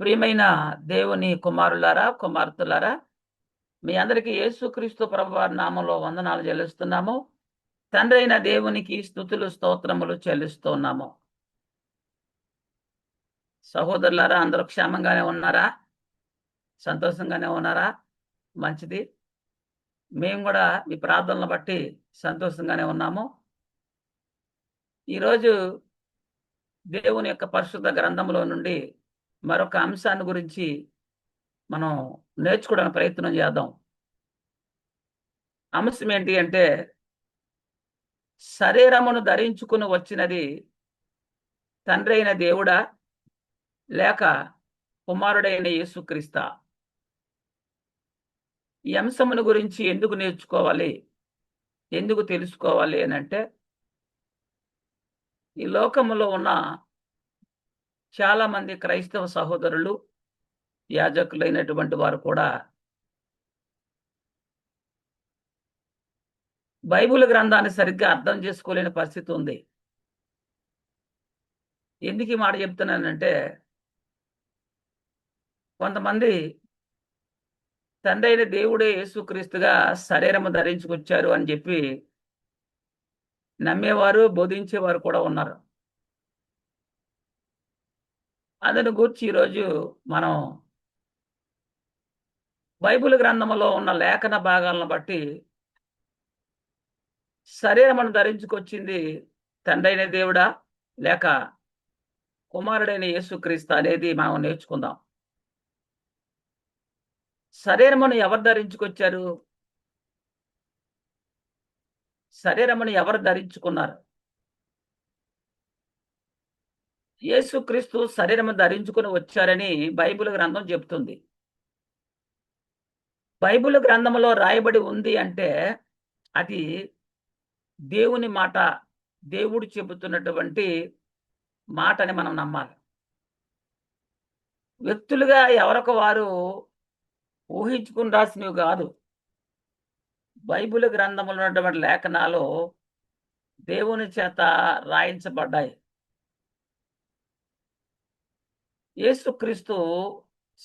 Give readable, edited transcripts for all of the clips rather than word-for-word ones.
ప్రియమైన దేవుని కుమారులారా, కుమార్తెలారా, మీ అందరికీ యేసుక్రీస్తు ప్రభువారి నామంలో వందనాలు చెల్లిస్తున్నాము. తండ్రైన దేవునికి స్తుతులు, స్తోత్రములు చెల్లిస్తున్నాము. సహోదరులారా, అందరూ క్షేమంగానే ఉన్నారా? సంతోషంగానే ఉన్నారా? మంచిది. మేము కూడా మీ ప్రార్థనలు బట్టి సంతోషంగానే ఉన్నాము. ఈరోజు దేవుని యొక్క పరిశుద్ధ గ్రంథంలో నుండి మరొక అంశాన్ని గురించి మనం నేర్చుకోవడానికి ప్రయత్నం చేద్దాం. అంశం ఏంటి అంటే, శరీరమును ధరించుకుని వచ్చినది తండ్రి అయిన దేవుడా, లేక కుమారుడైన యేసుక్రీస్తా? ఈ అంశమును గురించి ఎందుకు నేర్చుకోవాలి, ఎందుకు తెలుసుకోవాలి అని అంటే, ఈ లోకములో ఉన్న చాలా మంది క్రైస్తవ సహోదరులు, యాజకులైనటువంటి వారు కూడా బైబిల్ గ్రంథాన్ని సరిగ్గా అర్థం చేసుకోలేని పరిస్థితి ఉంది. ఎందుకు ఈ మాట చెప్తున్నానంటే, కొంతమంది తండ్రి అయిన దేవుడే యేసుక్రీస్తుగా శరీరము ధరించుకొచ్చారు అని చెప్పి నమ్మేవారు, బోధించేవారు కూడా ఉన్నారు. అందుని గూర్చి ఈరోజు మనం బైబిల్ గ్రంథములో ఉన్న లేఖన భాగాలను బట్టి శరీరమును ధరించుకొచ్చింది తండ్రైన దేవుడా, లేక కుమారుడైన యేసుక్రీస్తు అనేది మనం నేర్చుకుందాం. శరీరమును ఎవరు ధరించుకొచ్చారు? శరీరమును ఎవరు ధరించుకున్నారు? యేసుక్రీస్తు శరీరము ధరించుకుని వచ్చారని బైబిల్ గ్రంథం చెప్తుంది. బైబిల్ గ్రంథంలో రాయబడి ఉంది అంటే అది దేవుని మాట, దేవుడు చెబుతున్నటువంటి మాటని మనం నమ్మాలి. వ్యక్తులుగా ఎవరికి వారు ఊహించుకుని రాసినవి కాదు. బైబిల్ గ్రంథంలో ఉన్నటువంటి లేఖనాలు దేవుని చేత రాయించబడ్డాయి. యేసుక్రీస్తు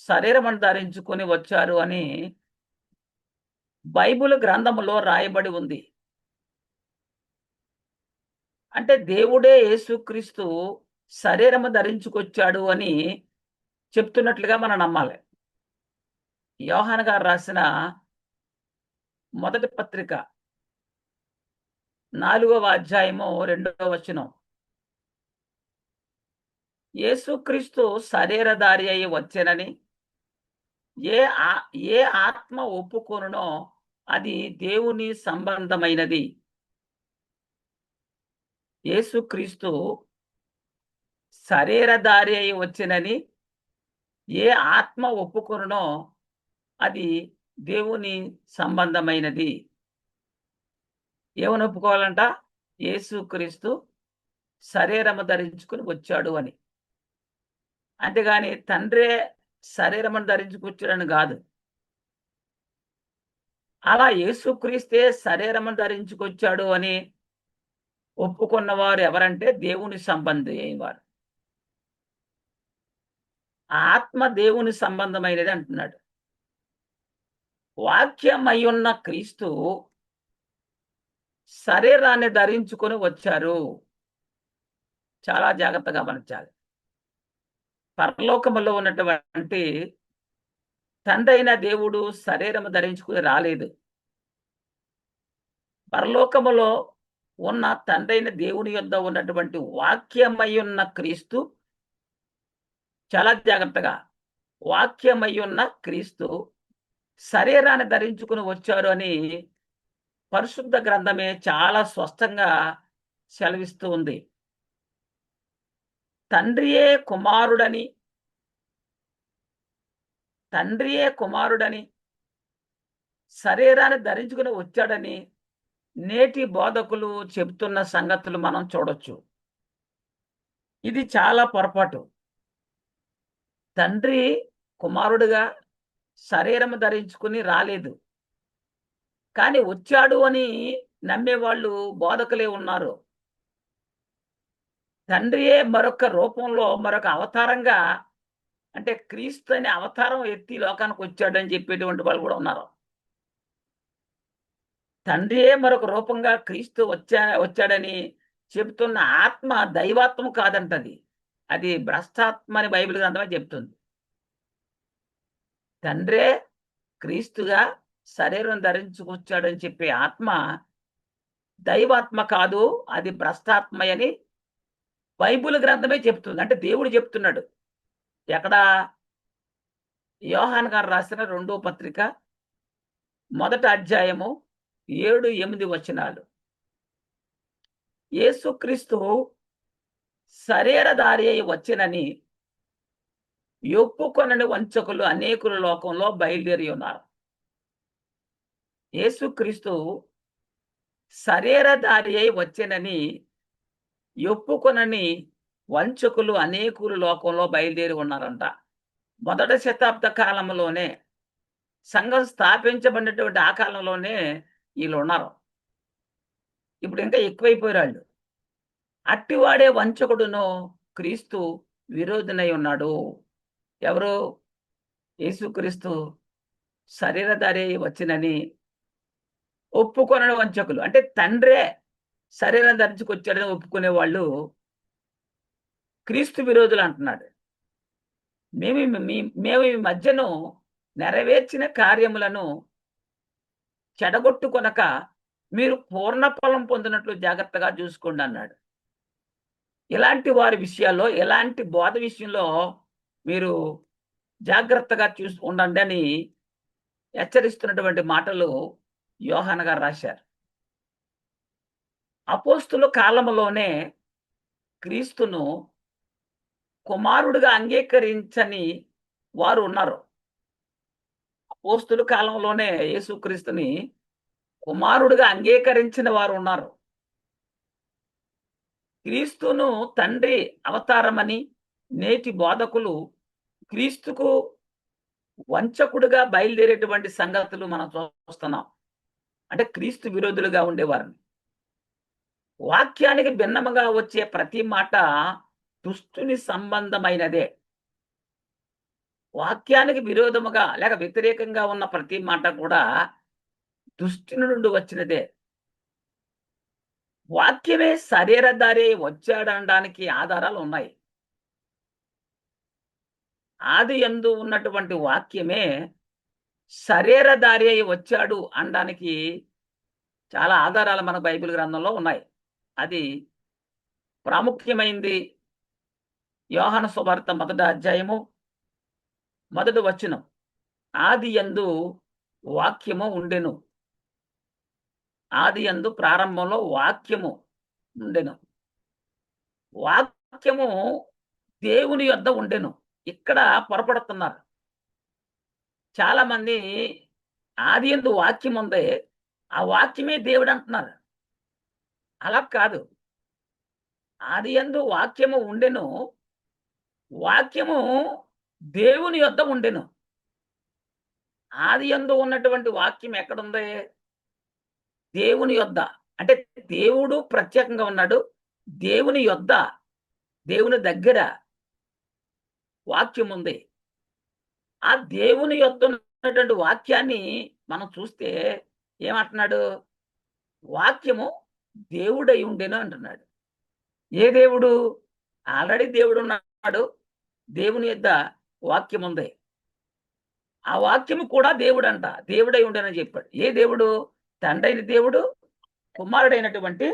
శరీరమును ధరించుకొని వచ్చారు అని బైబిల్ గ్రంథములో రాయబడి ఉంది. అంటే దేవుడే యేసుక్రీస్తు శరీరము ధరించుకొచ్చాడు అని చెప్తున్నట్లుగా మనం నమ్మాలి. యోహాను గారు రాసిన మొదటి పత్రిక 4వ అధ్యాయము 2వ వచనం. యేసుక్రీస్తు శరీరధారి అయి వచ్చెనని ఏ ఏ ఆత్మ ఒప్పుకొనునో అది దేవుని సంబంధమైనది. యేసుక్రీస్తు శరీరధారి అయి వచ్చెనని ఏ ఆత్మ ఒప్పుకొనునో అది దేవుని సంబంధమైనది. ఏమని ఒప్పుకోవాలంట? యేసుక్రీస్తు శరీరము ధరించుకుని వచ్చాడు అని. అంతేగాని తండ్రే శరీరమును ధరించుకొచ్చాడని కాదు. అలా యేసుక్రీస్తే శరీరమును ధరించుకొచ్చాడు అని ఒప్పుకున్నవారు ఎవరంటే దేవుని సంబంధి అయినవారు. ఆత్మ దేవుని సంబంధమైనది అంటున్నాడు. వాక్యమయ్యున్న క్రీస్తు శరీరాన్ని ధరించుకొని వచ్చారు. చాలా జాగ్రత్తగా గమనించాలి. పరలోకములో ఉన్నటువంటి తండ్రి అయిన దేవుడు శరీరము ధరించుకుని రాలేదు. పరలోకములో ఉన్న తండ్రి అయిన దేవుని యొద్ద ఉన్నటువంటి వాక్యమయ్యున్న క్రీస్తు, చాలా జాగ్రత్తగా, వాక్యమయ్యున్న క్రీస్తు శరీరాన్ని ధరించుకుని వచ్చారు అని పరిశుద్ధ గ్రంథమే చాలా స్పష్టంగా సెలవిస్తూ ఉంది. తండ్రియే కుమారుడని శరీరాన్ని ధరించుకుని వచ్చాడని నేటి బోధకులు చెబుతున్న సంగతులు మనం చూడొచ్చు. ఇది చాలా పొరపాటు. తండ్రి కుమారుడుగా శరీరము ధరించుకుని రాలేదు, కానీ వచ్చాడు అని నమ్మేవాళ్ళు బోధకులే ఉన్నారు. తండ్రియే మరొక రూపంలో, మరొక అవతారంగా అంటే క్రీస్తు అనే అవతారం ఎత్తి లోకానికి వచ్చాడని చెప్పేటువంటి వాళ్ళు కూడా ఉన్నారు. తండ్రియే మరొక రూపంగా క్రీస్తు వచ్చాడని చెబుతున్న ఆత్మ దైవాత్మ కాదంటది. అది భ్రష్టాత్మ అని బైబిల్ గ్రంథమే చెప్తుంది. తండ్రే క్రీస్తుగా శరీరం ధరించుకొచ్చాడని చెప్పే ఆత్మ దైవాత్మ కాదు, అది భ్రష్టాత్మయని బైబిల్ గ్రంథమే చెప్తుంది. అంటే దేవుడు చెప్తున్నాడు. ఎక్కడ? యోహాను గారు రాసిన 2వ పత్రిక మొదటి అధ్యాయము 7, 8 వచనాలు. యేసుక్రీస్తు శరీరధారి అయి వచ్చినని ఒప్పుకొనని వంచకులు అనేకులు లోకంలో బయలుదేరి ఉన్నారు. యేసుక్రీస్తు శరీరధారి అయి వచ్చినని ఒప్పుకొనని వంచకులు అనేకులు లోకంలో బయలుదేరి ఉన్నారంట. మొదటి శతాబ్ద కాలంలోనే, సంఘం స్థాపించబడినటువంటి ఆ కాలంలోనే వీళ్ళు ఉన్నారు. ఇప్పుడు ఇంకా ఎక్కువైపోయారు. అట్టివాడే వంచకుడును, క్రీస్తు విరోధినై ఉన్నాడు. ఎవరు? యేసుక్రీస్తు శరీరధారి అయి వచ్చినని ఒప్పుకొనని వంచకులు. అంటే తండ్రే శరీరం ధరించుకొచ్చాడని ఒప్పుకునే వాళ్ళు క్రీస్తు విరోధులు అంటున్నాడు. మేము ఈ మధ్యను నెరవేర్చిన కార్యములను చెడగొట్టుకొనక మీరు పూర్ణ ఫలం పొందినట్లు జాగ్రత్తగా చూసుకోండి అన్నాడు. ఇలాంటి వారి విషయాల్లో, ఎలాంటి బోధ విషయంలో మీరు జాగ్రత్తగా ఉండండి అని హెచ్చరిస్తున్నటువంటి మాటలు యోహాను గారు రాశారు. అపోస్తుల కాలంలోనే క్రీస్తును కుమారుడిగా అంగీకరించని వారు ఉన్నారు. అపోస్తుల కాలంలోనే యేసుక్రీస్తుని కుమారుడిగా అంగీకరించిన వారు ఉన్నారు. క్రీస్తును తండ్రి అవతారమని నేటి బోధకులు క్రీస్తుకు వంచకుడుగా బయలుదేరేటువంటి సంగతులు మనం చూస్తున్నాం. అంటే క్రీస్తు విరోధులుగా ఉండేవారిని. వాక్యానికి భిన్నముగా వచ్చే ప్రతి మాట దుష్టుని సంబంధమైనదే. వాక్యానికి విరోధముగా లేక వ్యతిరేకంగా ఉన్న ప్రతి మాట కూడా దుష్టుని నుండి వచ్చినదే. వాక్యమే శరీరధారి వచ్చాడనడానికి ఆధారాలు ఉన్నాయి. ఆది యందు ఉన్నటువంటి వాక్యమే శరీరధారి అయి వచ్చాడు అనడానికి చాలా ఆధారాలు మన బైబిల్ గ్రంథంలో ఉన్నాయి. అది ప్రాముఖ్యమైంది. యోహాను సువార్త 1వ అధ్యాయము 1వ వచనం. ఆది యందు వాక్యము ఉండెను. ఆది యందు ప్రారంభంలో వాక్యము ఉండెను. వాక్యము దేవుని యొద్ద ఉండెను. ఇక్కడ పొరపడుతున్నారు చాలా మంది. ఆది యందు వాక్యం ఉంది, ఆ వాక్యమే దేవుడు అంటున్నారు. అలా కాదు. ఆది యందు వాక్యము ఉండెను, వాక్యము దేవుని యొద్ద ఉండెను. ఆది యందు ఉన్నటువంటి వాక్యం ఎక్కడుంది? దేవుని యొద్ద. అంటే దేవుడు ప్రత్యేకంగా ఉన్నాడు. దేవుని యొద్ద, దేవుని దగ్గర వాక్యం ఉంది. ఆ దేవుని యొద్ద ఉన్నటువంటి వాక్యాన్ని మనం చూస్తే ఏమంటున్నాడు? వాక్యము దేవుడై ఉండెను అంటున్నాడు. ఏ దేవుడు? ఆల్రెడీ దేవుడు ఉన్నాడు. దేవుని యొద్ద వాక్యం ఉంది. ఆ వాక్యము కూడా దేవుడంట. దేవుడై ఉండెనని చెప్పాడు. ఏ దేవుడు? తండ్రైన దేవుడు, కుమారుడైనటువంటి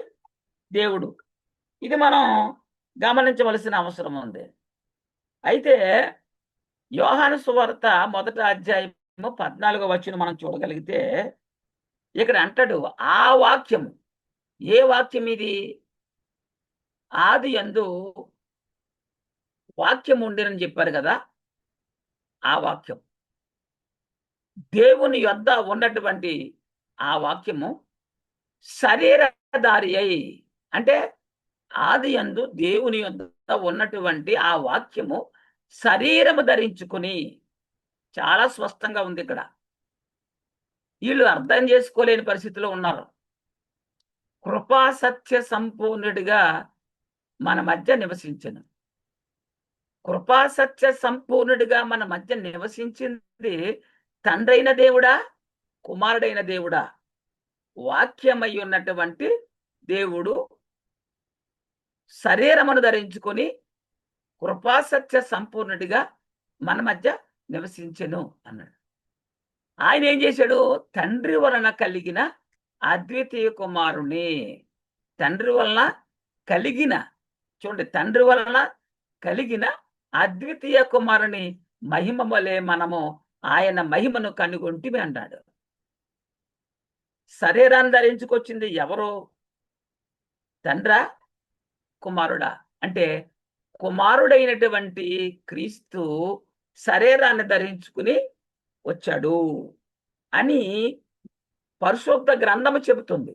దేవుడు. ఇది మనం గమనించవలసిన అవసరం ఉంది. అయితే యోహాను సువార్త 1వ అధ్యాయము 14వ వచనం మనం చూడగలిగితే ఇక్కడ అంటాడు, ఆ వాక్యము. ఏ వాక్యం ఇది? ఆది యందు వాక్యం ఉండేనని చెప్పారు కదా, ఆ వాక్యం. దేవుని యొద్ద ఉన్నటువంటి ఆ వాక్యము శరీరధారి అయి, అంటే ఆది యందు దేవుని యొద్ద ఉన్నటువంటి ఆ వాక్యము శరీరము ధరించుకుని. చాలా స్పష్టంగా ఉంది ఇక్కడ. వీళ్ళు అర్థం చేసుకోలేని పరిస్థితిలో ఉన్నారు. కృపా సత్య సంపూర్ణుడిగా మన మధ్య నివసించను. కృపాసత్య సంపూర్ణుడిగా మన మధ్య నివసించింది తండ్రైన దేవుడా, కుమారుడైన దేవుడా? వాక్యమై ఉన్నటువంటి దేవుడు శరీరమును ధరించుకొని కృపాసత్య సంపూర్ణుడిగా మన మధ్య నివసించెను అన్నాడు. ఆయన ఏం చేశాడు? తండ్రి వలన కలిగిన అద్వితీయ కుమారుని, తండ్రి వలన కలిగిన, చూడండి, తండ్రి వలన కలిగిన అద్వితీయ కుమారుని మహిమ వలె మనము ఆయన మహిమను కనుగొంటిమి అన్నాడు. శరీరాన్ని ధరించుకొచ్చింది ఎవరు? తండ్రా, కుమారుడా? అంటే కుమారుడైనటువంటి క్రీస్తు శరీరాన్ని ధరించుకుని వచ్చాడు అని పరిశుద్ధ గ్రంథము చెబుతుంది.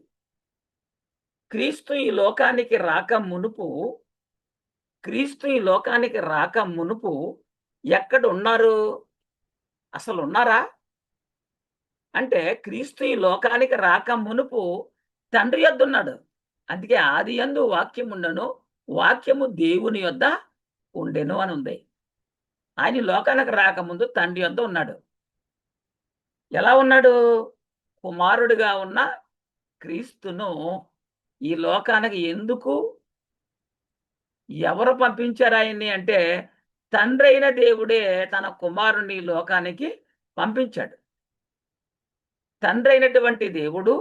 క్రీస్తు ఈ లోకానికి రాక మునుపు ఎక్కడ ఉన్నారు? అసలు ఉన్నారా? అంటే క్రీస్తు ఈ లోకానికి రాక మునుపు తండ్రి యొద్ద ఉన్నాడు. అందుకే ఆది యందు వాక్యం ఉండను, వాక్యము దేవుని యొద్ద ఉండెను అని ఉంది. ఆయన లోకానికి రాకముందు తండ్రి యొద్ద ఉన్నాడు. ఎలా ఉన్నాడు? కుమారుడిగా ఉన్న క్రీస్తును ఈ లోకానికి ఎవరు పంపించారు ఆయన్ని అంటే, తండ్రి అయిన దేవుడే తన కుమారుని లోకానికి పంపించాడు. తండ్రి అయినటువంటి దేవుడు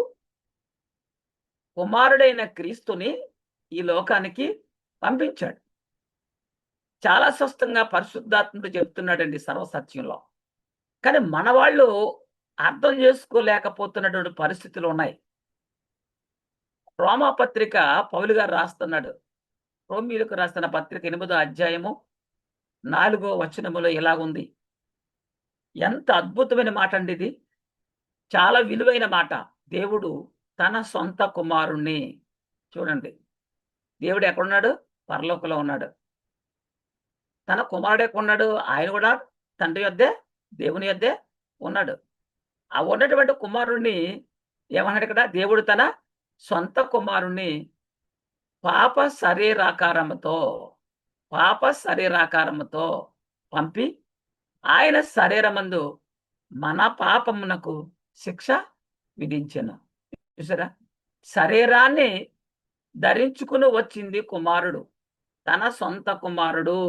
కుమారుడైన క్రీస్తుని ఈ లోకానికి పంపించాడు. చాలా స్పష్టంగా పరిశుద్ధాత్ముడు చెప్తున్నాడండి సర్వసత్యంలో. కానీ మన వాళ్ళు అర్థం చేసుకోలేకపోతున్నటువంటి పరిస్థితులు ఉన్నాయి. రోమా పత్రిక పౌలు గారు రాస్తున్నాడు. రోమీయులకు రాసిన పత్రిక 8వ అధ్యాయము 4వ వచనములో ఇలాగుంది. ఎంత అద్భుతమైన మాట అండి ఇది! చాలా విలువైన మాట. దేవుడు తన సొంత కుమారుణ్ణి, చూడండి, దేవుడు ఎక్కడున్నాడు? పరలోకంలో ఉన్నాడు. తన కుమారుడు ఎక్కడున్నాడు? ఆయన కూడా తండ్రి యొద్దే, దేవుని యొద్దే ఉన్నాడు. ఆ ఉన్నటువంటి కుమారుణ్ణి ఏమన్నాడు ఇక్కడ? దేవుడు తన సొంత కుమారుణ్ణి పాప శరీరాకారముతో పంపి ఆయన శరీరమందు మన పాపమునకు శిక్ష విధించెను. చూసారా? శరీరాన్ని ధరించుకుని వచ్చింది కుమారుడు, తన సొంత కుమారుడు.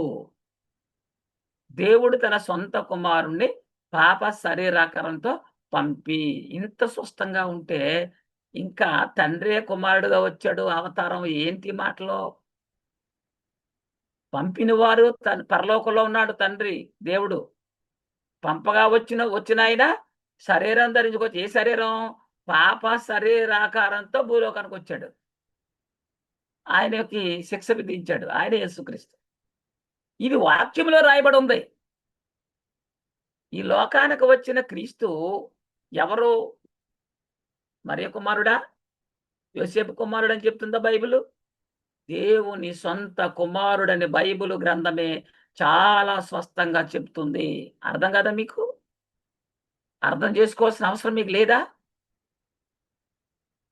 దేవుడు తన సొంత కుమారుణ్ణి పాప శరీరాకారంతో పంపి, ఇంత స్పష్టంగా ఉంటే ఇంకా తండ్రే కుమారుడుగా వచ్చాడు అవతారం ఏంటి మాటలో? పంపిన వారు పరలోకంలో ఉన్నాడు తండ్రి దేవుడు. పంపగా వచ్చిన ఆయన శరీరం ధరించుకొచ్చి, ఏ శరీరం? పాప శరీరాకారంతో భూలోకానికి వచ్చాడు. ఆయనకి శిక్ష విధించాడు. ఆయన యేసుక్రీస్తు. ఇది వాక్యంలో రాయబడి ఉంది. ఈ లోకానికి వచ్చిన క్రీస్తు ఎవరు? మరియ కుమారుడా? యోసేపు కుమారుడు అని చెప్తుందా బైబిల్? దేవుని సొంత కుమారుడని బైబిల్ గ్రంథమే చాలా స్పష్టంగా చెప్తుంది. అర్థం కదా మీకు? అర్థం చేసుకోవాల్సిన అవసరం మీకు లేదా?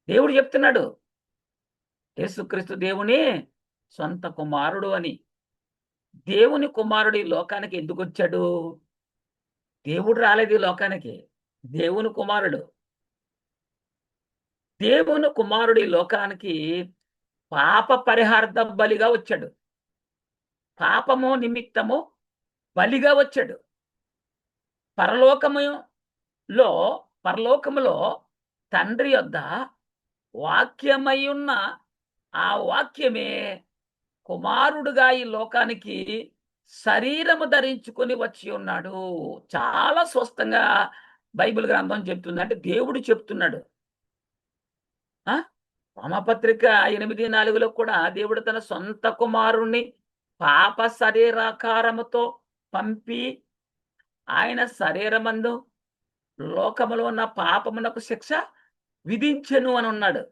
దేవుడు చెప్తున్నాడు యేసుక్రీస్తు దేవుని సొంత కుమారుడు అని. దేవుని కుమారుడు ఈ లోకానికి ఎందుకు వచ్చాడు? దేవుడు రాలేదు ఈ లోకానికి, దేవుని కుమారుడు. దేవుని కుమారుడు ఈ లోకానికి పాప పరిహార్థ బలిగా వచ్చాడు. పాపము నిమిత్తము బలిగా వచ్చాడు. పరలోకములో తండ్రి యొద్ద వాక్యమై ఉన్న ఆ వాక్యమే కుమారుడుగా ఈ లోకానికి శరీరము ధరించుకొని వచ్చి ఉన్నాడు. చాలా స్పష్టంగా బైబిల్ గ్రంథం చెప్తుంది. అంటే దేవుడు చెప్తున్నాడు. రోమపత్రిక 8:4లో కూడా దేవుడు తన సొంత కుమారుణ్ణి పాప శరీరాకారముతో పంపి ఆయన శరీరమందు లోకములో ఉన్న పాపమునకు శిక్ష విధించెను అని ఉన్నాడు.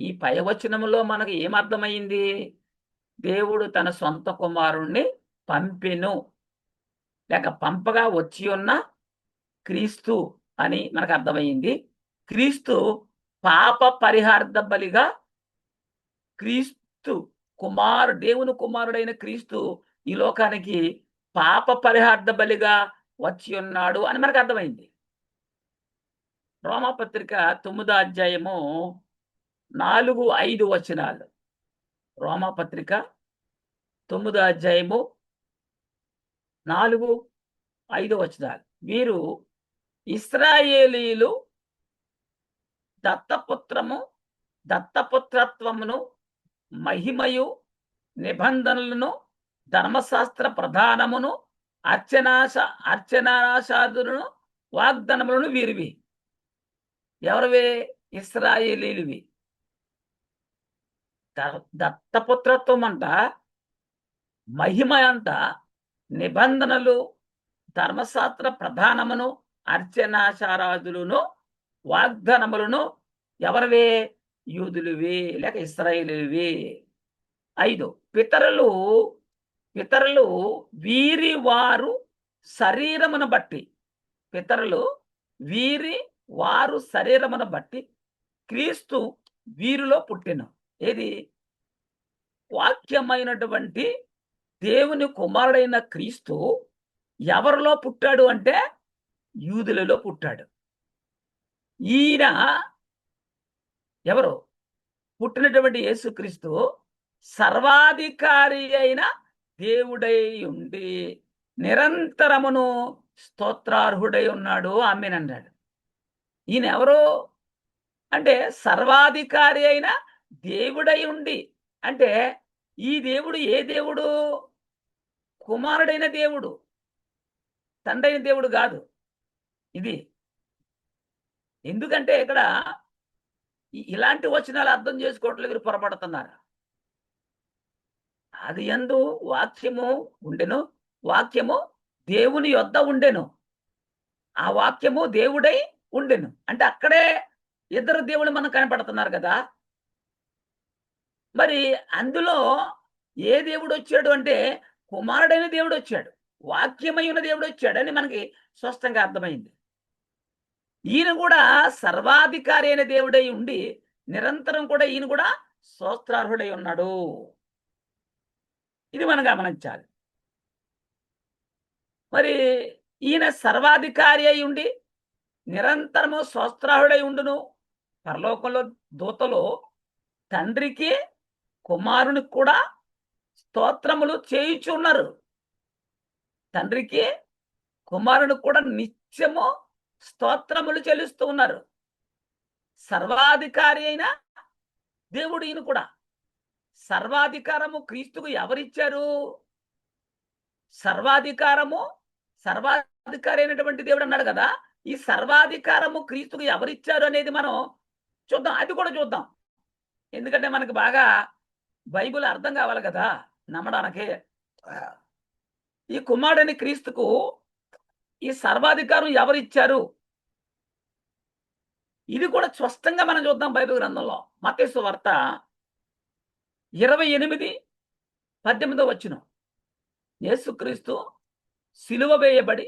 ఈ పై వచనములో మనకు ఏమర్థమైంది? దేవుడు తన సొంత కుమారుణ్ణి పంపెను, లేక పంపగా వచ్చి ఉన్న క్రీస్తు అని మనకు అర్థమైంది. క్రీస్తు పాప పరిహార్థ బలిగా, క్రీస్తు దేవుని కుమారుడైన క్రీస్తు ఈ లోకానికి పాప పరిహార్థ బలిగా వచ్చి ఉన్నాడు అని మనకు అర్థమైంది. రోమాపత్రిక 9వ అధ్యాయము 4, 5 వచనాలు. రోమాపత్రిక 9వ అధ్యాయము 4, 5 వచనాలు. వీరు ఇశ్రాయేలీయులు దత్తపుత్రత్వమును, మహిమయు, నిబంధనలను, ధర్మశాస్త్ర ప్రధానమును, అర్చనాశాదులను, వాగ్దానములను వీరివి. ఎవరివి? ఇశ్రాయేలీయులవి. దత్తపుత్రత్వం అంట, మహిమ అంట, నిబంధనలు, ధర్మశాస్త్ర ప్రధానమును, అర్చనాశారాధులను, వాగ్దానములను ఎవరివే? యూదులువి లేక ఇశ్రాయేలీయులవి. 5 పితరులు వీరి వారు శరీరమును బట్టి, పితరులు వీరి వారు శరీరమును బట్టి క్రీస్తు వీరిలో పుట్టెను. ఏది? వాక్యమైనటువంటి దేవుని కుమారుడైన క్రీస్తు ఎవరిలో పుట్టాడు అంటే యూదులలో పుట్టాడు. ఈయన ఎవరు? పుట్టినటువంటి యేసుక్రీస్తు సర్వాధికారి అయిన దేవుడై ఉండి నిరంతరమును స్తోత్రార్హుడై ఉన్నాడు. ఆమేనన్నాడు. ఈయన ఎవరు అంటే సర్వాధికారి అయిన దేవుడై ఉండి, అంటే ఈ దేవుడు ఏ దేవుడు? కుమారుడైన దేవుడు, తండ్రైన దేవుడు కాదు. ఇది ఎందుకంటే ఇక్కడ ఇలాంటి వచనాలు అర్థం చేసుకోవట్లేదు, వీరు పొరపడుతున్నారు. అది యందు వాక్యము ఉండెను, వాక్యము దేవుని యొద్ద ఉండెను, ఆ వాక్యము దేవుడై ఉండెను. అంటే అక్కడే ఇద్దరు దేవుళ్ళు మనకు కనపడుతున్నారు కదా. మరి అందులో ఏ దేవుడు వచ్చాడు అంటే కుమారుడైన దేవుడు వచ్చాడు, వాక్యమైన దేవుడు వచ్చాడని మనకి స్పష్టంగా అర్థమైంది. ఈయన కూడా సర్వాధికారి అయిన దేవుడై ఉండి నిరంతరం కూడా ఈయన కూడా స్తోత్రార్హుడై ఉన్నాడు. ఇది మనం గమనించాలి. మరి ఈయన సర్వాధికారి అయి ఉండి నిరంతరము స్తోత్రార్హుడై ఉండును. పరలోకంలో దూతలు తండ్రికి కుమారునికి కూడా స్తోత్రములు చేయుచున్నారు. తండ్రికి కుమారునికి కూడా నిత్యము స్తోత్రములు చెల్లిస్తూ ఉన్నారు. సర్వాధికారి అయిన దేవుడు ఈయన కూడా. సర్వాధికారము క్రీస్తుకు ఎవరిచ్చారు? సర్వాధికారి అయినటువంటి దేవుడు అన్నాడు కదా. ఈ సర్వాధికారము క్రీస్తుకు ఎవరిచ్చారు అనేది మనం చూద్దాం, అది కూడా చూద్దాం. ఎందుకంటే మనకు బాగా బైబిల్ అర్థం కావాలి కదా నమ్మడానికి. ఈ కుమారుడని క్రీస్తుకు ఈ సర్వాధికారం ఎవరిచ్చారు? ఇది కూడా స్పష్టంగా మనం చూద్దాం బైబిల్ గ్రంథంలో. మత్తయి సువార్త 28:18 వచనం. యేసుక్రీస్తు సిలువ వేయబడి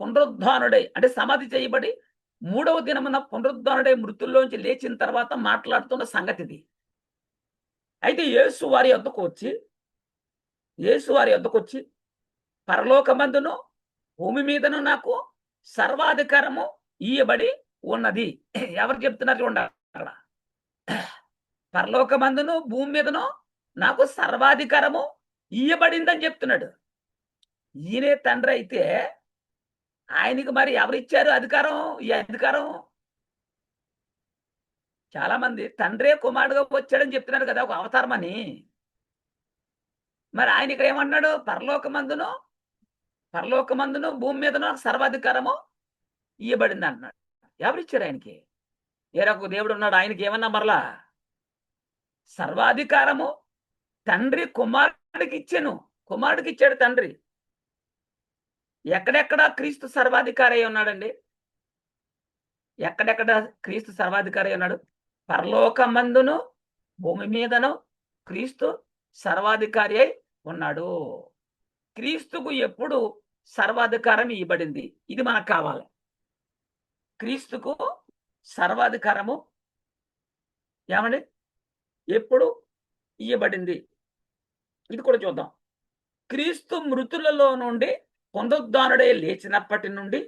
పునరుద్ధానుడై, అంటే సమాధి చేయబడి 3వ దినమున పునరుద్ధానుడై మృతుల్లోంచి లేచిన తర్వాత మాట్లాడుతున్న సంగతిది. అయితే యేసు వారి యొద్దకు వచ్చి పరలోకమందును భూమి మీదను నాకు సర్వాధికారము ఇయ్యబడి ఉన్నది. ఎవరు చెప్తున్నారు చూడండి అక్కడ. పరలోకమందును భూమి మీదను నాకు సర్వాధికారము ఇయ్యబడిందని చెప్తున్నాడు. ఈయనే తండ్రి అయితే ఆయనకి మరి ఎవరిచ్చారు అధికారం? ఈ అధికారం చాలా మంది తండ్రే కుమారుడుగా వచ్చాడని చెప్తున్నారు కదా, ఒక అవతారం అని. మరి ఆయన ఇక్కడ ఏమన్నాడు? పరలోకమందును భూమి మీదను సర్వాధికారము ఇయ్యబడింది అంటున్నాడు. ఎవరిచ్చారు ఆయనకి? ఏరొక దేవుడు ఉన్నాడు, ఆయనకి ఏమన్నా మరలా సర్వాధికారము తండ్రి కుమారుడికి ఇచ్చాడు తండ్రి. ఎక్కడెక్కడ క్రీస్తు సర్వాధికారి అయి ఉన్నాడండి? ఎక్కడెక్కడ క్రీస్తు సర్వాధికారి అయి ఉన్నాడు? పరలోకమందును భూమి మీదను క్రీస్తు సర్వాధికారి అయి ఉన్నాడు. క్రీస్తుకు ఎప్పుడు సర్వాధికారం ఇవ్వబడింది? ఇది మనకు కావాలి. క్రీస్తుకు సర్వాధికారము ఏమండి ఎప్పుడు ఇవ్వబడింది? ఇది కూడా చూద్దాం. క్రీస్తు మృతులలో నుండి పునరుద్ధానుడై లేచినప్పటి నుండి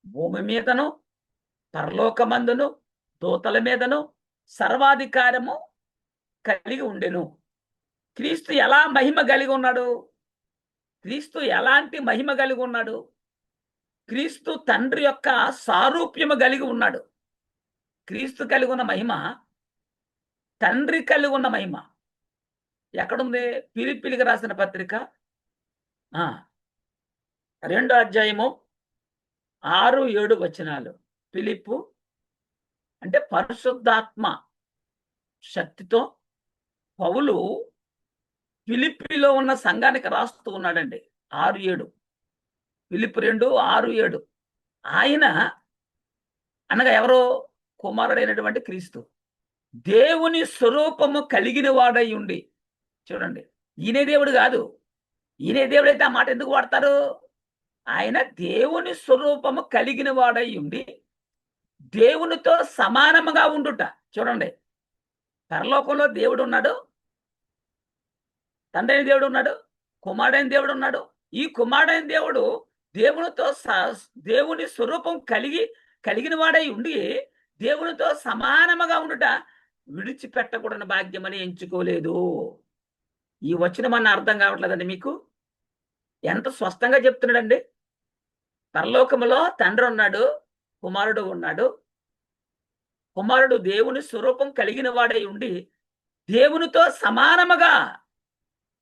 భూమి మీదను పరలోకమందును దూతల మీదను సర్వాధికారము కలిగి ఉండెను. క్రీస్తు ఎలా మహిమ కలిగి ఉన్నాడు? క్రీస్తు ఎలాంటి మహిమ కలిగి ఉన్నాడు? క్రీస్తు తండ్రి యొక్క సారూప్యము కలిగి ఉన్నాడు. క్రీస్తు కలిగి ఉన్న మహిమ తండ్రి కలిగి ఉన్న మహిమ ఎక్కడుంది? ఫిలిప్పీయులకు రాసిన పత్రిక 2వ అధ్యాయము 6-7 వచనాలు. ఫిలిప్పు అంటే పరిశుద్ధాత్మ శక్తితో పౌలు ఫిలిప్పీలో ఉన్న సంఘానికి రాస్తూ ఉన్నాడండి. 6-7 ఫిలిప్పు 2:6-7. ఆయన అనగా ఎవరో? కుమారుడైనటువంటి క్రీస్తు దేవుని స్వరూపము కలిగిన వాడై ఉండి. చూడండి, ఈయనే దేవుడు కాదు. ఈయనే దేవుడైతే ఆ మాట ఎందుకు వాడతారు? ఆయన దేవుని స్వరూపము కలిగిన వాడై ఉండి దేవునితో సమానముగా ఉండుట. చూడండి, పరలోకంలో దేవుడు ఉన్నాడు, తండ్రి అయిన దేవుడు ఉన్నాడు, కుమారుడైన దేవుడు ఉన్నాడు. ఈ కుమారుడైన దేవుడు దేవునితో దేవుని స్వరూపం కలిగిన వాడై ఉండి దేవునితో సమానముగా ఉండుట విడిచిపెట్టకూడని భాగ్యమని ఎంచుకోలేదు. ఈ వచనం అన్న అర్థం కావట్లేదండి మీకు? ఎంత స్పష్టంగా చెప్తున్నాడండి. పరలోకములో తండ్రి ఉన్నాడు, కుమారుడు ఉన్నాడు. కుమారుడు దేవుని స్వరూపం కలిగిన వాడై ఉండి దేవునితో సమానముగా,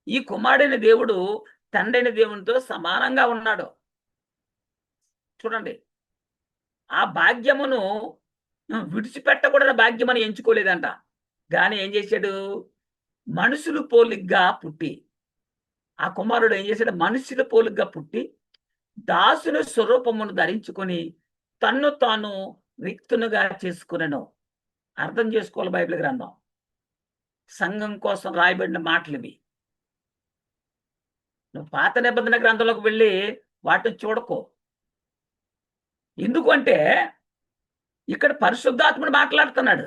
ఈ కుమారుడైన దేవుడు తండ్రైన దేవునితో సమానంగా ఉన్నాడు. చూడండి, ఆ భాగ్యమును విడిచిపెట్టకూడని భాగ్యమని ఎంచుకోలేదంట. కానీ ఏం చేశాడు? మనుషులు పోలిగ్గా పుట్టి, ఆ కుమారుడు ఏం చేశాడు? మనుషుల పోలిగ్గా పుట్టి దాసుని స్వరూపమును ధరించుకొని తన్ను తాను రిక్తునుగా చేసుకునను. అర్థం చేసుకోవాలి బైబిల్ గ్రంథం. సంఘం కోసం రాయబడిన మాటలు ఇవి. నువ్వు పాత నిబంధన గ్రంథంలోకి వెళ్ళి వాటిని చూడకో. ఎందుకంటే ఇక్కడ పరిశుద్ధాత్ముడు మాట్లాడుతున్నాడు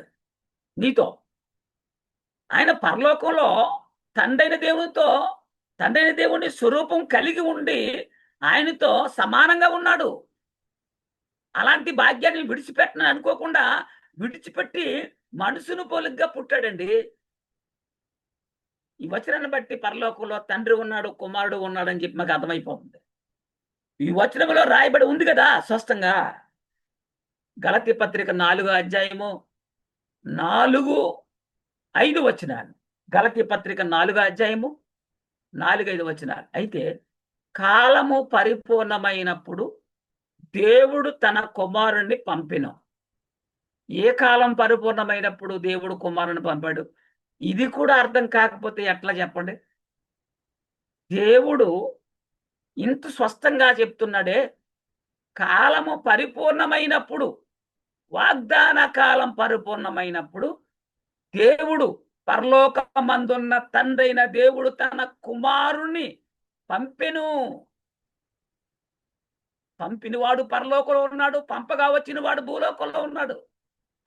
నీతో. ఆయన పరలోకంలో తండ్రైన దేవుని స్వరూపం కలిగి ఉండి ఆయనతో సమానంగా ఉన్నాడు. అలాంటి భాగ్యాన్ని విడిచిపెట్టనని అనుకోకుండా విడిచిపెట్టి మనుషును పోలిగ్గా పుట్టాడండి. ఈ వచనాన్ని బట్టి పరలోకంలో తండ్రి ఉన్నాడు, కుమారుడు ఉన్నాడు అని చెప్పి మాకు అర్థమైపోతుంది. ఈ వచనంలో రాయబడి ఉంది కదా స్పష్టంగా. గలతీ పత్రిక 4వ అధ్యాయము 4-5 వచనాలు. గలతీ పత్రిక 4వ అధ్యాయము 4-5 వచనాలు. అయితే కాలము పరిపూర్ణమైనప్పుడు దేవుడు తన కుమారుణ్ణి పంపెను. ఏ కాలం పరిపూర్ణమైనప్పుడు దేవుడు కుమారుని పంపాడు? ఇది కూడా అర్థం కాకపోతే ఎట్లా చెప్పండి? దేవుడు ఇంత స్పష్టంగా చెప్తున్నాడే, కాలము పరిపూర్ణమైనప్పుడు, వాగ్దాన కాలం పరిపూర్ణమైనప్పుడు దేవుడు, పరలోకమందున్న తండ్రైన దేవుడు తన కుమారుణ్ణి పంపెను. పంపినవాడు పరలోకంలో ఉన్నాడు, పంపగా వచ్చిన వాడు భూలోకంలో ఉన్నాడు.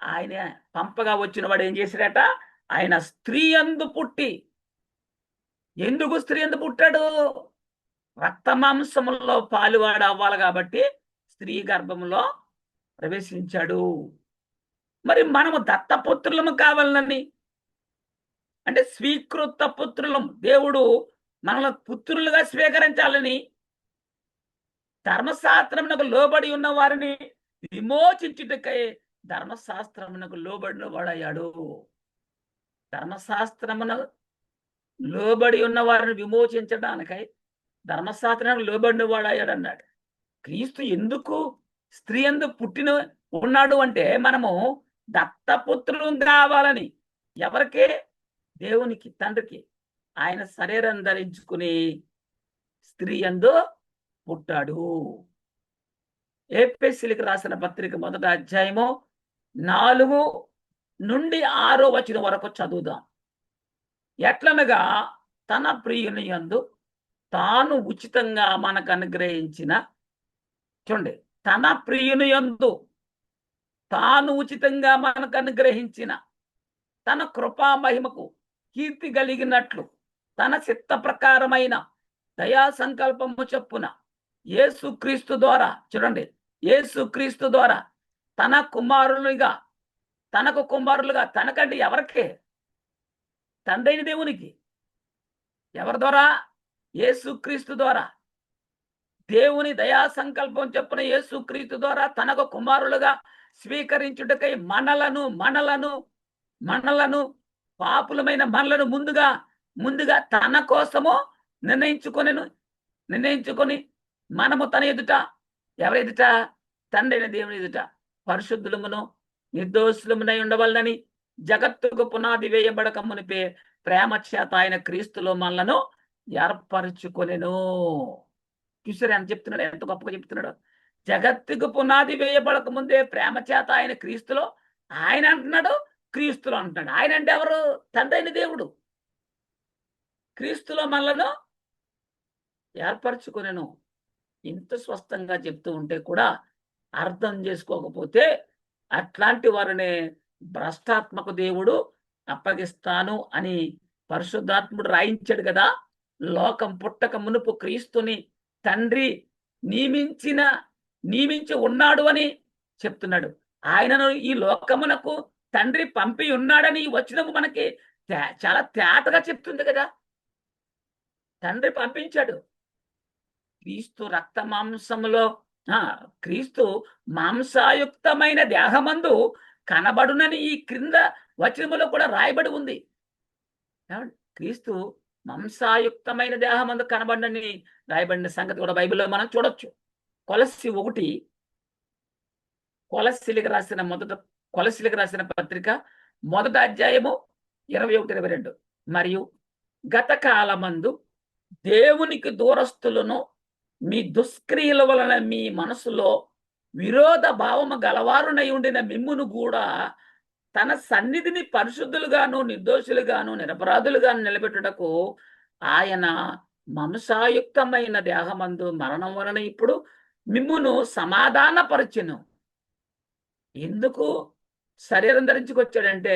ఆయన పంపగా వచ్చిన వాడు ఏం చేశాడట? ఆయన స్త్రీ యందు పుట్టి. ఎందుకు స్త్రీ యందు పుట్టాడు? రక్త మాంసములలో పాలువాడు అవ్వాలి కాబట్టి స్త్రీ గర్భంలో ప్రవేశించాడు. మరి మనము దత్తపుత్రులము కావాలని, అంటే స్వీకృత పుత్రులం, దేవుడు మనల్ని పుత్రులుగా స్వీకరించాలని ధర్మశాస్త్రమునకు లోబడి ఉన్న వారిని విమోచించుటకై ధర్మశాస్త్రమునకు లోబడిన వాడయ్యాడు. ధర్మశాస్త్రమున లోబడి ఉన్న వారిని విమోచించడానికై ధర్మశాస్త్రానికి లోబడిన వాడయ్యాడు అన్నాడు. క్రీస్తు ఎందుకు స్త్రీ యందు పుట్టిన ఉన్నాడు అంటే మనము దత్తపుత్రులు కావాలని. ఎవరికి? దేవునికి, తండ్రికి. ఆయన శరీరం ధరించుకుని స్త్రీ యందు పుట్టాడు. ఎఫెసీయులకు రాసిన పత్రిక 1వ అధ్యాయము 4-6 వచనం వరకు చదువుదాం. ఎట్లనగా తన ప్రియుని యందు తాను ఉచితంగా మనకు అనుగ్రహించిన, చూడండి, తన ప్రియుని యందు తాను ఉచితంగా మనకు అనుగ్రహించిన తన కృపా మహిమకు కీర్తి కలిగినట్లు తన చిత్త ప్రకారమైన దయా సంకల్పము చొప్పున యేసుక్రీస్తు ద్వారా, చూడండి, యేసుక్రీస్తు ద్వారా తన కుమారులుగా, తనకు కుమారులుగా, తనకంటే ఎవరికి? తండ్రైన దేవునికి. ఎవరి ద్వారా? యేసుక్రీస్తు ద్వారా. దేవుని దయా సంకల్పం చొప్పున యేసుక్రీస్తు ద్వారా తనకు కుమారులుగా స్వీకరించుటకై మనలను పాపులమైన మనలను ముందుగా తన కోసము నిర్ణయించుకొని మనము తన ఎదుట, ఎవరి ఎదుట? తండ్రైన దేవుని ఎదుట పరిశుద్ధులమును నిర్దోషులమునై ఉండవలనని జగత్తుకు పునాది వేయబడక మునిపే ప్రేమ చేత ఆయన క్రీస్తులో మనలను ఏర్పరచుకొనెను. చూసారు ఎంత చెప్తున్నాడు, ఎంత గొప్పగా చెప్తున్నాడు. జగత్తుకు పునాది వేయబడక ముందే ప్రేమ చేత ఆయన క్రీస్తులో, ఆయన అంటున్నాడు, క్రీస్తులో అంటున్నాడు. ఆయన అంటే ఎవరు? తండ్రైన దేవుడు. క్రీస్తులో మనలను ఏర్పరచుకొనెను. ఇంత స్పష్టంగా చెప్తూ ఉంటే కూడా అర్థం చేసుకోకపోతే అట్లాంటి వారిని భ్రష్టాత్మక దేవుడు అప్పగిస్తాను అని పరిశుద్ధాత్ముడు రాయించాడు కదా. లోకం పుట్టక మునుపు క్రీస్తుని తండ్రి నియమించి ఉన్నాడు అని చెప్తున్నాడు. ఆయనను ఈ లోకమునకు తండ్రి పంపి ఉన్నాడని ఈ వచనము మనకి చాలా తేటగా చెప్తుంది కదా. తండ్రి పంపించాడు. క్రీస్తు రక్త మాంసములో క్రీస్తు మాంసాయుక్తమైన దేహమందు కనబడునని ఈ క్రింద వచనములో కూడా రాయబడి ఉంది. క్రీస్తు మాంసాయుక్తమైన దేహమందు కనబడని రాయబడిన సంగతి కూడా బైబిల్లో మనం చూడొచ్చు. కొలస్సీలకు రాసిన పత్రిక 1వ అధ్యాయము 21-22. మరియు గత కాలమందు దేవునికి దూరస్తులను మీ దుష్క్రియల వలన మీ మనసులో విరోధ భావము గలవారునై ఉండిన మిమ్మును కూడా తన సన్నిధిని పరిశుద్ధులుగాను నిర్దోషులుగాను నిరపరాధులుగాను నిలబెట్టుటకు ఆయన మాంసాయుక్తమైన దేహమందు మరణం వలన ఇప్పుడు మిమ్మును సమాధానపరచెను. ఎందుకు శరీరం ధరించుకొచ్చాడంటే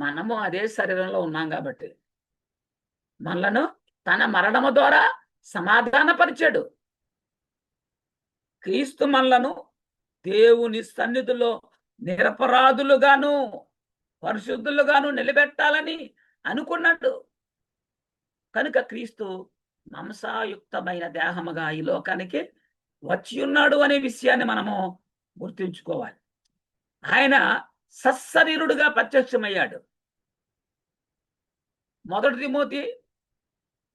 మనము అదే శరీరంలో ఉన్నాం కాబట్టి మనలను తన మరణము ద్వారా సమాధానపరిచాడు. క్రీస్తు మనలను దేవుని సన్నిధిలో నిరపరాధులుగాను పరిశుద్ధులుగాను నిలబెట్టాలని అనుకున్నాడు. కనుక క్రీస్తు మాంసాయుక్తమైన దేహముగా ఈ లోకానికి వచ్చి ఉన్నాడు అనే విషయాన్ని మనము గుర్తుంచుకోవాలి. ఆయన సశరీరుడుగా ప్రత్యక్షమయ్యాడు. 1 తిమోతి,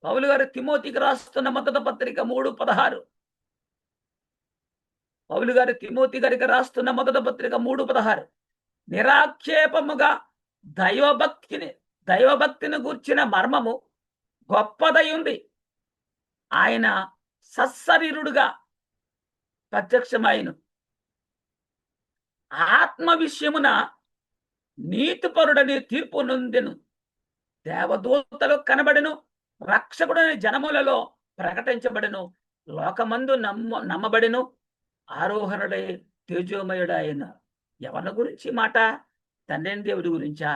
పౌలు గారు తిమోతికి రాస్తున్న మొదటి పత్రిక 3:16. పౌలు గారు తిమోతి గారికి రాస్తున్న మొదటి పత్రిక 3:16. నిరాక్షేపముగా దైవభక్తిని గూర్చిన మర్మము గొప్పదై ఉంది. ఆయన సశరీరుడుగా ప్రత్యక్షమైన ఆత్మ విషయమున నీతిపరుడని తీర్పు నొందెను. దేవదూతలు కనబడెను, రక్షకుడని జనములలో ప్రకటించబడెను, లోకమందు నమ్మబడెను, ఆరోహణుడై తేజోమయుడాయన. ఎవరి గురించి మాట? తండ్రి దేవుడి గురించా?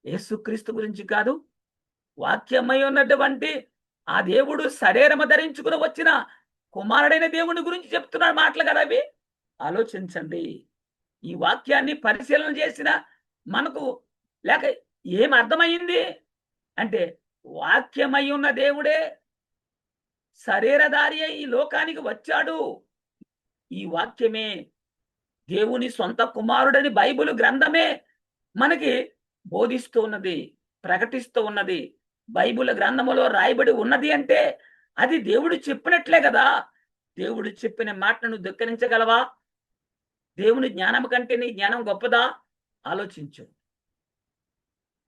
యేసుక్రీస్తు గురించి కాదు. వాక్యమై ఉన్నటువంటి ఆ దేవుడు శరీరము ధరించుకుని వచ్చిన కుమారుడైన దేవుని గురించి చెప్తున్నాడు మాటలు కదా అవి. ఆలోచించండి. ఈ వాక్యాన్ని పరిశీలన చేసిన మనకు లేక ఏం అర్థమైంది అంటే, వాక్యమై ఉన్న దేవుడే శరీరధారి అయి ఈ లోకానికి వచ్చాడు. ఈ వాక్యమే దేవుని సొంత కుమారుడని బైబిల్ గ్రంథమే మనకి బోధిస్తూ ఉన్నది, ప్రకటిస్తూ ఉన్నది. బైబిల్ గ్రంథములో రాయబడి ఉన్నది అంటే అది దేవుడు చెప్పినట్లే కదా. దేవుడు చెప్పిన మాటను ధిక్కరించగలవా? దేవుని జ్ఞానం కంటే నీ జ్ఞానం గొప్పదా? ఆలోచించు.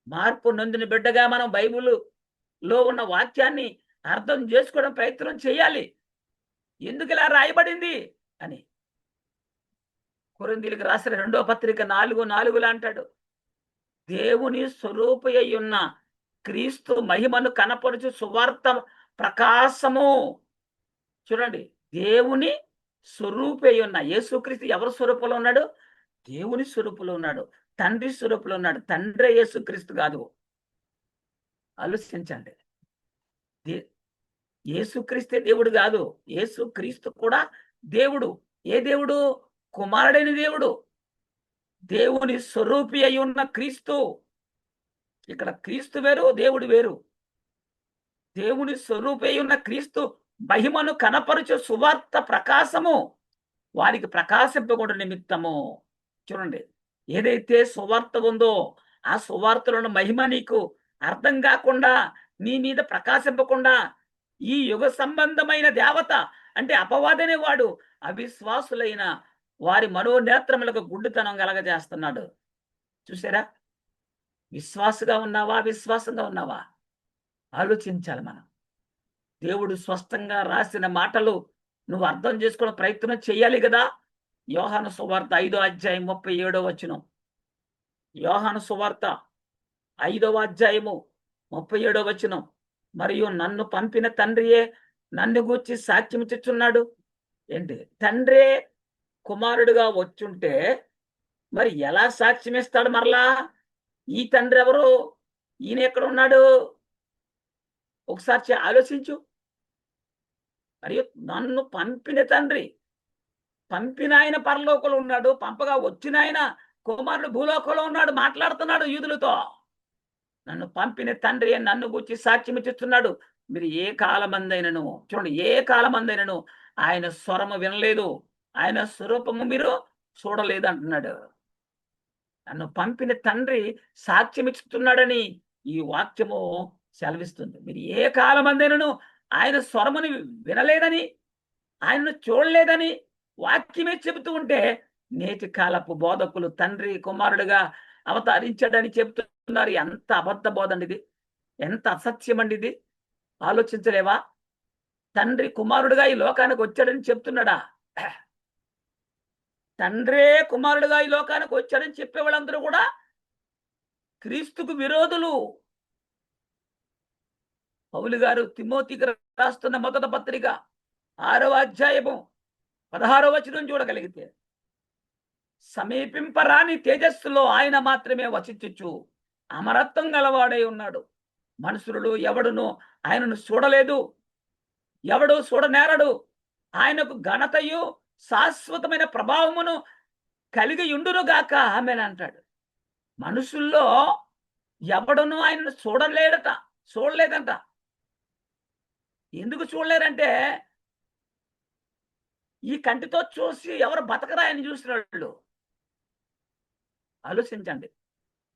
మార్పు నొందిన బిడ్డగా మనం బైబిల్లో ఉన్న వాక్యాన్ని అర్థం చేసుకోవడం ప్రయత్నం చేయాలి. ఎందుకు ఇలా రాయబడింది అని. కొరింథీయులకు రాసిన 2వ పత్రిక 4:4 అంటాడు, దేవుని స్వరూపి అయి ఉన్న క్రీస్తు మహిమను కనపరుచు సువార్త ప్రకాశము. చూడండి, దేవుని స్వరూపి అయి ఉన్న యేసుక్రీస్తు ఎవరి స్వరూపంలో ఉన్నాడు? దేవుని స్వరూపంలో ఉన్నాడు, తండ్రి స్వరూపంలో ఉన్నాడు. తండ్రి యేసుక్రీస్తు కాదు. ఆలోచించండి. యేసుక్రీస్తే దేవుడు కాదు. యేసుక్రీస్తు కూడా దేవుడు. ఏ దేవుడు? కుమారుడైన దేవుడు. దేవుని స్వరూపి అయి ఉన్న క్రీస్తు. ఇక్కడ క్రీస్తు వేరు, దేవుడు వేరు. దేవుని స్వరూపి అయి ఉన్న క్రీస్తు మహిమను కనపరుచు సువార్త ప్రకాశము వారికి ప్రకాశింపకుండా నిమిత్తము. చూడండి, ఏదైతే సువార్త ఉందో ఆ సువార్తలోని మహిమ నీకు అర్థం కాకుండా, నీ మీద ప్రకాశింపకుండా, ఈ యుగ సంబంధమైన దేవత అంటే అపవాదనే వాడు అవిశ్వాసులైన వారి మనోనేత్రములకు గుడ్డితనం కలగజేస్తున్నాడు. చూసారా? విశ్వాసగా ఉన్నావా, విశ్వాసంగా ఉన్నావా? ఆలోచించాలి మనం. దేవుడు స్పష్టంగా రాసిన మాటలు నువ్వు అర్థం చేసుకునే ప్రయత్నం చేయాలి కదా. యోహాను సువార్త 5వ అధ్యాయం 37వ వచనం. యోహాను సువార్త 5వ అధ్యాయము 37వ వచనం. మరియు నన్ను పంపిన తండ్రియే నన్ను గూర్చి సాక్ష్యం ఇచ్చుచున్నాడు. ఏంటి? తండ్రే కుమారుడుగా వచ్చుంటే మరి ఎలా సాక్ష్యం ఇస్తాడు మరలా? ఈ తండ్రి ఎవరు? ఈయన ఎక్కడ ఉన్నాడు? ఒకసారి ఆలోచించు. మరియు నన్ను పంపిన తండ్రి, పంపిన ఆయన పరలోకంలో ఉన్నాడు, పంపగా వచ్చిన ఆయన కుమారుడు భూలోకంలో ఉన్నాడు, మాట్లాడుతున్నాడు యూదులతో. నన్ను పంపిన తండ్రి నన్ను గురించి సాక్ష్యం ఇస్తున్నాడు. మీరు ఏ కాలమందైనను చూడండి, ఏ కాలమందైనను ఆయన స్వరము వినలేదు, ఆయన స్వరూపము మీరు చూడలేదు అంటున్నాడు. నన్ను పంపిన తండ్రి సాక్ష్యం ఇస్తున్నాడని ఈ వాక్యము సెలవిస్తుంది. మీరు ఏ కాలమందైనను ఆయన స్వరముని వినలేదని, ఆయనను చూడలేదని వాక్యమే చెబుతూ ఉంటే, నేటి కాలపు బోధకులు తండ్రి కుమారుడుగా అవతరించాడని చెబుతున్నారు. ఎంత అబద్ధ బోధ అండి ఇది! ఎంత అసత్యం అండి ఇది! ఆలోచించలేవా? తండ్రి కుమారుడుగా ఈ లోకానికి వచ్చాడని చెప్తున్నాడా? తండ్రే కుమారుడుగా ఈ లోకానికి వచ్చాడని చెప్పే వాళ్ళందరూ కూడా క్రీస్తుకు విరోధులు. పౌలు గారు తిమోతికి రాస్తున్న మొదటి పత్రిక 6వ అధ్యాయము 16వ వచనం చూడగలిగితే, సమీపింపరాని తేజస్సులో ఆయన మాత్రమే వసించుచు అమరత్వం గలవాడై ఉన్నాడు. మనుషులు ఎవడును ఆయనను చూడలేదు, ఎవడు చూడనేరడు. ఆయనకు ఘనతయు శాశ్వతమైన ప్రభావమును కలిగి ఉండునుగాక ఆమెన్ అంటాడు. మనుషుల్లో ఎవడును ఆయనను చూడలేదంట. ఎందుకు చూడలేరంటే, ఈ కంటితో చూసి ఎవరు బతకరా ఆయన చూసిన వాళ్ళు. ఆలోచించండి.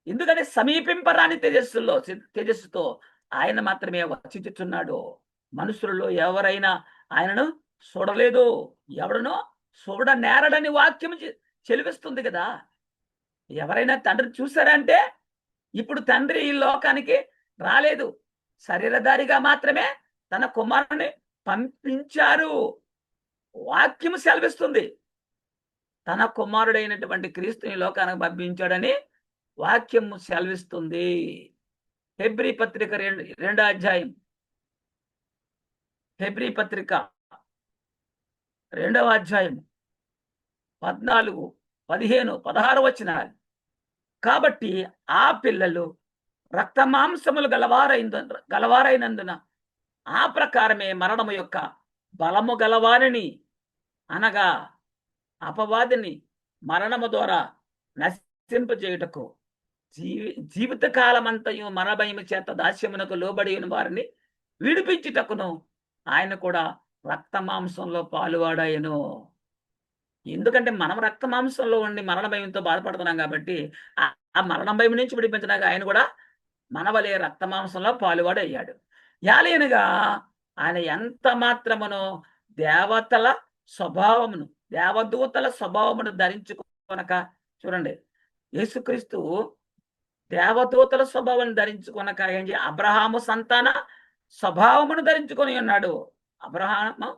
ఎందుకంటే సమీపింపరాని తేజస్సుతో ఆయన మాత్రమే వచించుచున్నాడు. మనుషులలో ఎవరైనా ఆయనను చూడలేదు, ఎవడనో చూడనేరడని వాక్యం చెలివిస్తుంది కదా. ఎవరైనా తండ్రిని చూశారంటే, ఇప్పుడు తండ్రి ఈ లోకానికి రాలేదు, శరీరధారిగా మాత్రమే తన కుమారుని పంపించారు. వాక్యము సెలవిస్తుంది. తన కుమారుడైనటువంటి క్రీస్తుని లోకానికి పంపించాడని వాక్యము సెలవిస్తుంది. హెబ్రీ పత్రిక 2వ అధ్యాయం, హెబ్రీ పత్రిక 2వ అధ్యాయం 14, 15, 16 వచనాలు. కాబట్టి ఆ పిల్లలు రక్త మాంసములు గలవారైనందున ఆ ప్రకారమే మరణము యొక్క బలము గలవారిని, అనగా అపవాదిని మరణము ద్వారా నశింపజేయుటకు జీవితకాలమంతయు మరణభయము చేత దాస్యమునకు లోబడి వారిని విడిపించుటకును ఆయన కూడా రక్త మాంసంలో పాలువాడాయను. ఎందుకంటే మనం రక్త మాంసంలో ఉండి మరణ భయంతో బాధపడుతున్నాం కాబట్టి, ఆ మరణ భయం నుంచి విడిపించడానికి ఆయన కూడా మనవలే రక్త మాంసంలో పాలువాడు అయ్యాడు. యాలేనగా ఆయన ఎంత మాత్రమును దేవతల స్వభావమును, దేవదూతల స్వభావమును ధరించుకొనక, చూడండి, యేసుక్రీస్తు దేవదూతల స్వభావాన్ని ధరించుకొనక ఏంటి, అబ్రహాము సంతాన స్వభావమును ధరించుకొని ఉన్నాడు. అబ్రహాము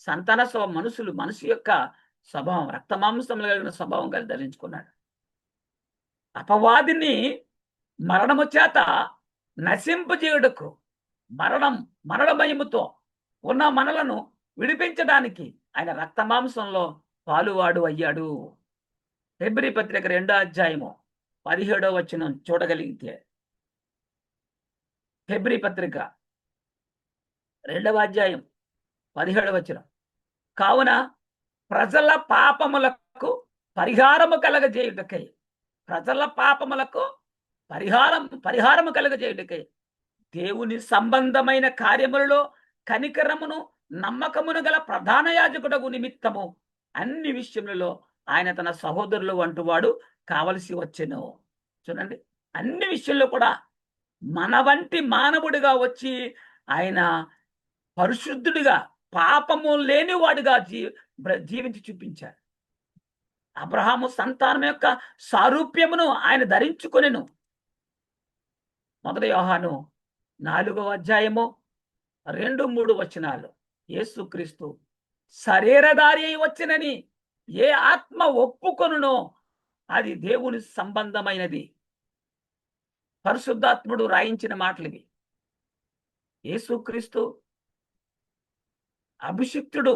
సంతాన మనుషు యొక్క స్వభావం, రక్త మాంసములు కలిగిన స్వభావం కలిగి ధరించుకున్నాడు. అపవాదిని మరణము చేత నశింపజేయుటకు, మరణ భయముతో ఉన్న మనలను విడిపించడానికి ఆయన రక్త మాంసంలో పాలువాడు అయ్యాడు. హెబ్రీ పత్రిక 2వ అధ్యాయము 17వ వచనం చూడగలిగితే, హెబ్రీ పత్రిక 2వ అధ్యాయం 17వ వచనం. కావున ప్రజల పాపములకు పరిహారము కలగజేయుటకై, ప్రజల పాపములకు పరిహారము కలగజేయుటకై దేవుని సంబంధమైన కార్యములలో కనికరమును నమ్మకమును గల ప్రధాన యాజకుడకు నిమిత్తము అన్ని విషయములలో ఆయన తన సహోదరులు వంటివాడు కావలసి వచ్చెను. చూడండి, అన్ని విషయంలో కూడా మన వంటి మానవుడిగా వచ్చి ఆయన పరిశుద్ధుడిగా, పాపము లేనివాడుగా జీవించి చూపించారు. అబ్రహాము సంతానం యొక్క సారూప్యమును ఆయన ధరించుకొనెను. 1 యోహాను 4వ అధ్యాయము 2-3 వచనాలు. యేసుక్రీస్తు శరీరధారి అయి వచ్చినని ఏ ఆత్మ ఒప్పుకొనునో అది దేవుని సంబంధమైనది. పరిశుద్ధాత్ముడు రాయించిన మాటలివి. యేసుక్రీస్తు అభిషిక్తుడు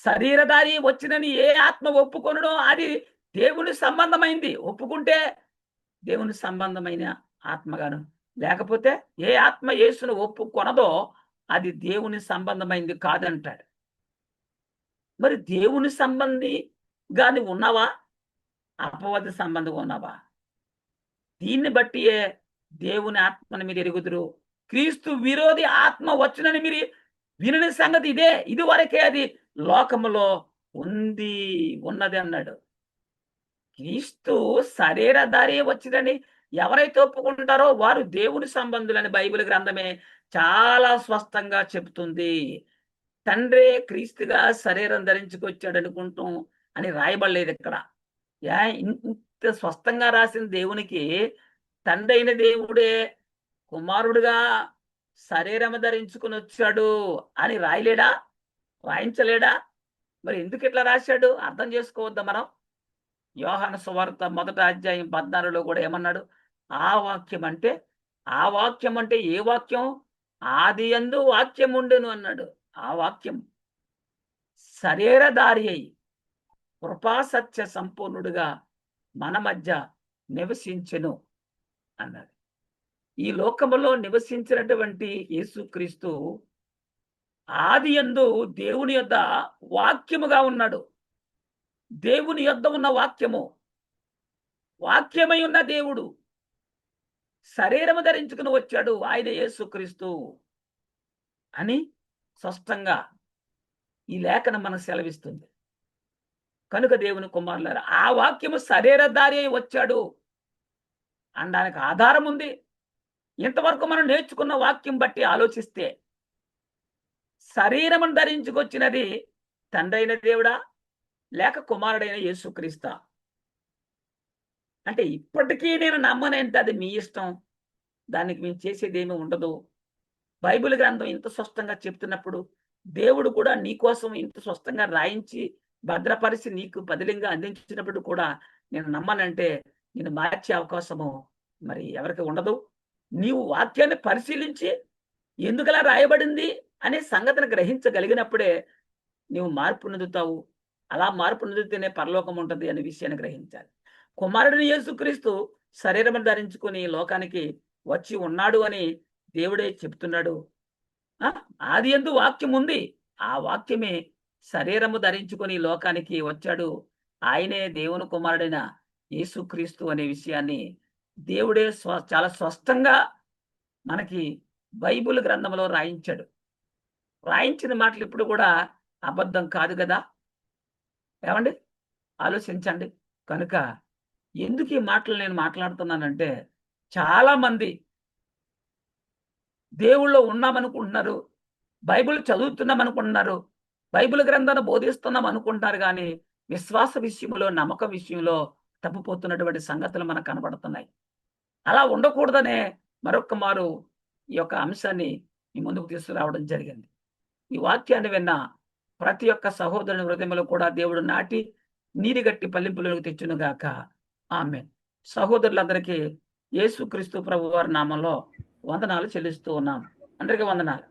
శరీరధారి వచ్చినని ఏ ఆత్మ ఒప్పుకొనుడో అది దేవుని సంబంధమైంది. ఒప్పుకుంటే దేవుని సంబంధమైన ఆత్మగాను, లేకపోతే ఏ ఆత్మ యేసును ఒప్పుకొనదో అది దేవుని సంబంధమైంది కాదంటాడు. మరి దేవుని సంబంధి గాని ఉన్నావా, అపవాది సంబంధం ఉన్నావా? దీన్ని బట్టియే దేవుని ఆత్మని మీరు ఎరుగుదురు. క్రీస్తు విరోధి ఆత్మ వచ్చునని మీరు వినని సంగతి ఇదే, ఇది వరకే అది లోకములో ఉన్నది అన్నాడు. క్రీస్తు శరీరధారి వచ్చినని ఎవరైతే ఒప్పుకుంటారో వారు దేవుని సంబంధులని బైబిల్ గ్రంథమే చాలా స్పష్టంగా చెబుతుంది. తండ్రే క్రీస్తుగా శరీరం ధరించుకొచ్చాడు అనుకుంటాం అని రాయబడలేదు ఇక్కడ. ఇంత స్పష్టంగా రాసిన దేవునికి తండ్రి అయిన దేవుడే కుమారుడుగా శరీరం ధరించుకుని వచ్చాడు అని రాయలేడా, రాయించలేడా? మరి ఎందుకు ఇట్లా రాశాడు అర్థం చేసుకోవద్దా మనం? యోహాను సువార్త 1వ అధ్యాయం 14లో కూడా ఏమన్నాడు? ఆ వాక్యం అంటే ఏ వాక్యం? ఆది యందు వాక్యం ఉండెను అన్నాడు. ఆ వాక్యం శరీరధారి అయి కృపాసత్య సంపూర్ణుడుగా మన మధ్య నివసించెను అన్నాడు. ఈ లోకములో నివసించినటువంటి యేసుక్రీస్తు ఆది యందు దేవుని యొద్ద వాక్యముగా ఉన్నాడు. దేవుని యొద్ద ఉన్న వాక్యమై ఉన్న దేవుడు శరీరము ధరించుకుని వచ్చాడు, ఆయన యేసుక్రీస్తు అని స్పష్టంగా ఈ లేఖనం మనకు సెలవిస్తుంది. కనుక దేవుని కుమారులారా, ఆ వాక్యము శరీరధారి అయి వచ్చాడు అనడానికి ఆధారం ఉంది. ఇంతవరకు మనం నేర్చుకున్న వాక్యం బట్టి ఆలోచిస్తే శరీరమును ధరించుకొచ్చినది తండ్రి అయిన దేవుడా లేక కుమారుడైన యేసుక్రీస్తా? అంటే ఇప్పటికీ నేను నమ్మనంటే అది మీ ఇష్టం, దానికి మేము చేసేది ఏమీ ఉండదు. బైబిల్ గ్రంథం ఇంత స్పష్టంగా చెప్తున్నప్పుడు దేవుడు కూడా నీకోసం ఇంత స్పష్టంగా రాయించి భద్రపరిచి నీకు బదిలీగా అందించినప్పుడు కూడా నేను నమ్మనంటే నేను మార్చే అవకాశము మరి ఎవరికి ఉండదు. నీవు వాక్యాన్ని పరిశీలించి ఎందుకలా రాయబడింది అనే సంగతిని గ్రహించగలిగినప్పుడే నీవు మార్పు నొందుతావు. అలా మార్పు నొందితేనే పరలోకం ఉంటుంది అనే విషయాన్ని గ్రహించాలి. కుమారుడిని యేసుక్రీస్తు శరీరం ధరించుకుని లోకానికి వచ్చి ఉన్నాడు అని దేవుడే చెప్తున్నాడు. ఆది యందు వాక్యం ఉంది, ఆ వాక్యమే శరీరము ధరించుకొని లోకానికి వచ్చాడు. ఆయనే దేవుని కుమారుడైన యేసుక్రీస్తు అనే విషయాన్ని దేవుడే చాలా స్పష్టంగా మనకి బైబిల్ గ్రంథంలో రాయించాడు. రాయించిన మాటలు ఇప్పుడు కూడా అబద్ధం కాదు కదా? ఏమండి, ఆలోచించండి. కనుక ఎందుకు ఈ మాటలు నేను మాట్లాడుతున్నానంటే, చాలా మంది దేవుళ్ళో ఉన్నామనుకుంటున్నారు, బైబిల్ చదువుతున్నాం అనుకుంటున్నారు, బైబిల్ గ్రంథాన్ని బోధిస్తున్నాం అనుకుంటారు, కానీ విశ్వాస విషయంలో, నమ్మకం విషయంలో తప్పిపోతున్నటువంటి సంగతులు మనకు కనబడుతున్నాయి. అలా ఉండకూడదనే మరొక మారు ఈ యొక్క అంశాన్ని మీ ముందుకు తీసుకురావడం జరిగింది. ఈ వాక్యాన్ని విన్న ప్రతి ఒక్క సహోదరుని హృదయంలో కూడా దేవుడు నాటి నీరుగట్టి పల్లింపులకు తెచ్చును గాక. ఆమేన్. సహోదరులందరికీ యేసుక్రీస్తు ప్రభువారి నామంలో వందనాలు చెల్లిస్తూ ఉన్నాం. అందరికీ వందనాలు.